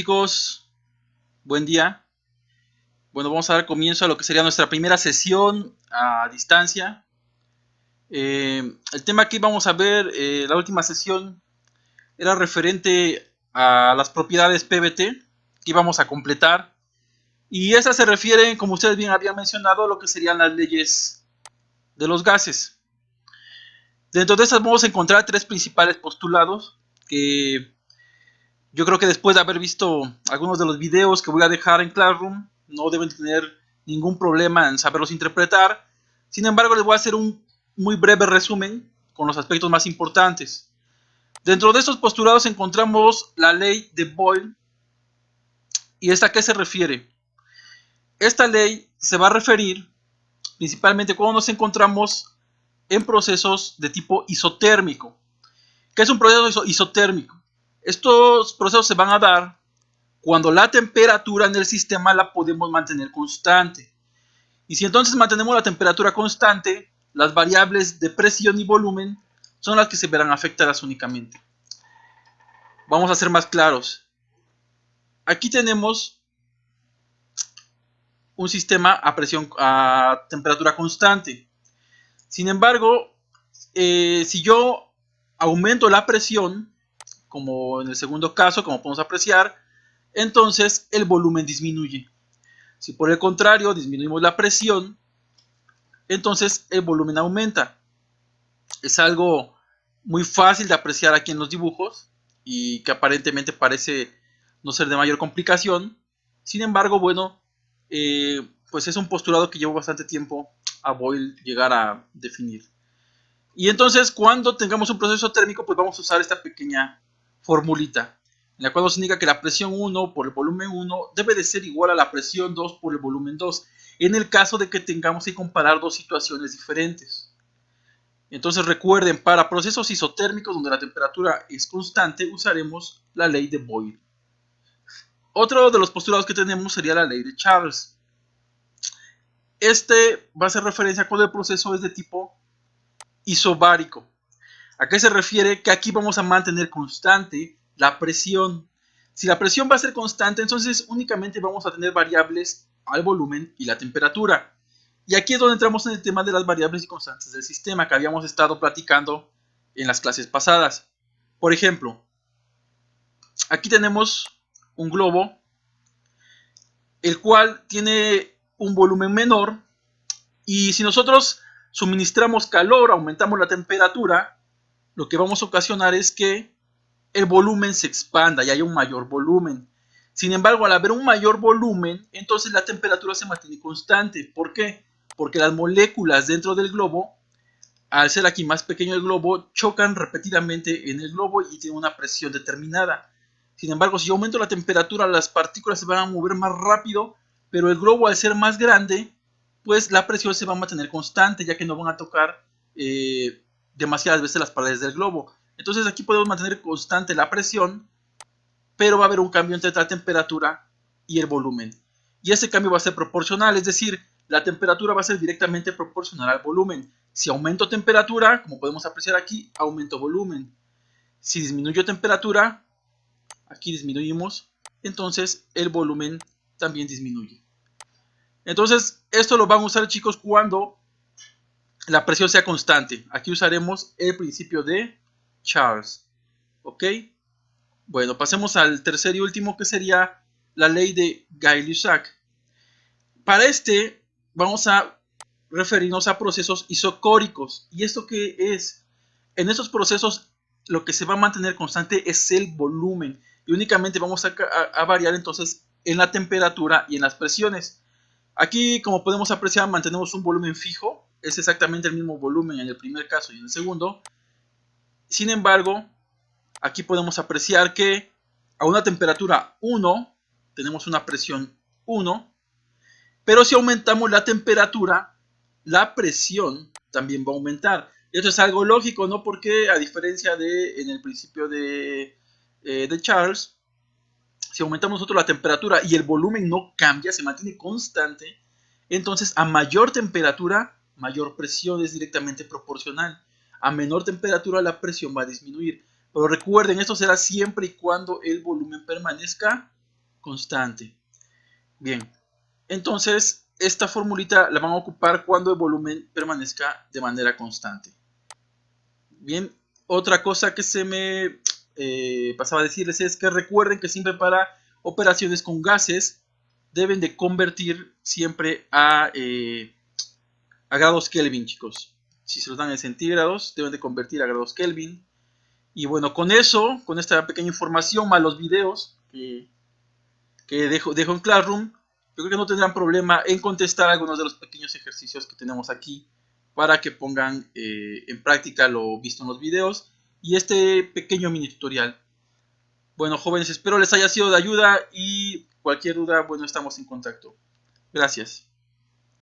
chicos, buen día. Bueno, vamos a dar comienzo a lo que sería nuestra primera sesión a distancia. El tema que íbamos a ver, la última sesión, era referente a las propiedades PBT que íbamos a completar. Y esas se refieren, como ustedes bien habían mencionado, a lo que serían las leyes de los gases. Dentro de estas vamos a encontrar tres principales postulados que yo creo que después de haber visto algunos de los videos que voy a dejar en Classroom, no deben tener ningún problema en saberlos interpretar. Sin embargo, les voy a hacer un muy breve resumen con los aspectos más importantes. Dentro de estos postulados encontramos la ley de Boyle. ¿Y esta a qué se refiere? Esta ley se va a referir principalmente cuando nos encontramos en procesos de tipo isotérmico. ¿Qué es un proceso isotérmico? Estos procesos se van a dar cuando la temperatura en el sistema la podemos mantener constante. Y si entonces mantenemos la temperatura constante, las variables de presión y volumen son las que se verán afectadas únicamente. Vamos a ser más claros. Aquí tenemos un sistema a temperatura constante. Sin embargo, si yo aumento la presión, como en el segundo caso, como podemos apreciar, entonces el volumen disminuye. Si por el contrario disminuimos la presión, entonces el volumen aumenta. Es algo muy fácil de apreciar aquí en los dibujos y que aparentemente parece no ser de mayor complicación. Sin embargo, bueno, pues es un postulado que llevó bastante tiempo a Boyle llegar a definir. Y entonces cuando tengamos un proceso térmico, pues vamos a usar esta pequeña formulita, en la cual nos indica que la presión 1 por el volumen 1 debe de ser igual a la presión 2 por el volumen 2, en el caso de que tengamos que comparar dos situaciones diferentes. Entonces recuerden, para procesos isotérmicos donde la temperatura es constante, usaremos la ley de Boyle. Otro de los postulados que tenemos sería la ley de Charles. Este va a hacer referencia cuando el proceso es de tipo isobárico. ¿A qué se refiere? Que aquí vamos a mantener constante la presión. Si la presión va a ser constante, entonces únicamente vamos a tener variables al volumen y la temperatura. Y aquí es donde entramos en el tema de las variables y constantes del sistema que habíamos estado platicando en las clases pasadas. Por ejemplo, aquí tenemos un globo, el cual tiene un volumen menor, y si nosotros suministramos calor, aumentamos la temperatura, lo que vamos a ocasionar es que el volumen se expanda y haya un mayor volumen. Sin embargo, al haber un mayor volumen, entonces la temperatura se mantiene constante. ¿Por qué? Porque las moléculas dentro del globo, al ser aquí más pequeño el globo, chocan repetidamente en el globo y tienen una presión determinada. Sin embargo, si yo aumento la temperatura, las partículas se van a mover más rápido, pero el globo, al ser más grande, pues la presión se va a mantener constante, ya que no van a tocar demasiadas veces las paredes del globo. Entonces aquí podemos mantener constante la presión, pero va a haber un cambio entre la temperatura y el volumen. Y ese cambio va a ser proporcional, es decir, la temperatura va a ser directamente proporcional al volumen. Si aumento temperatura, como podemos apreciar aquí, aumento volumen. Si disminuyo temperatura, aquí disminuimos, entonces el volumen también disminuye. Entonces esto lo van a usar, chicos, cuando la presión sea constante. Aquí usaremos el principio de Charles. ¿Ok? Bueno, pasemos al tercer y último, que sería la ley de Gay-Lussac. Para este vamos a referirnos a procesos isocóricos. ¿Y esto qué es? En estos procesos lo que se va a mantener constante es el volumen. Y únicamente vamos a variar entonces en la temperatura y en las presiones. Aquí, como podemos apreciar, mantenemos un volumen fijo. Es exactamente el mismo volumen en el primer caso y en el segundo. Sin embargo, aquí podemos apreciar que a una temperatura 1 tenemos una presión 1, pero si aumentamos la temperatura, la presión también va a aumentar. Esto es algo lógico, ¿no? Porque a diferencia de en el principio de Charles, si aumentamos nosotros la temperatura y el volumen no cambia, se mantiene constante, entonces a mayor temperatura, mayor presión, es directamente proporcional. A menor temperatura la presión va a disminuir. Pero recuerden, esto será siempre y cuando el volumen permanezca constante. Bien, entonces esta formulita la van a ocupar cuando el volumen permanezca de manera constante. Bien, otra cosa que se me pasaba a decirles es que recuerden que siempre para operaciones con gases deben de convertir siempre a grados Kelvin, chicos. Si se los dan en centígrados, deben de convertir a grados Kelvin. Y bueno, con eso, con esta pequeña información, más los videos que dejo en Classroom, yo creo que no tendrán problema en contestar algunos de los pequeños ejercicios que tenemos aquí para que pongan en práctica lo visto en los videos y este pequeño mini tutorial. Bueno, jóvenes, espero les haya sido de ayuda y cualquier duda, bueno, estamos en contacto. Gracias.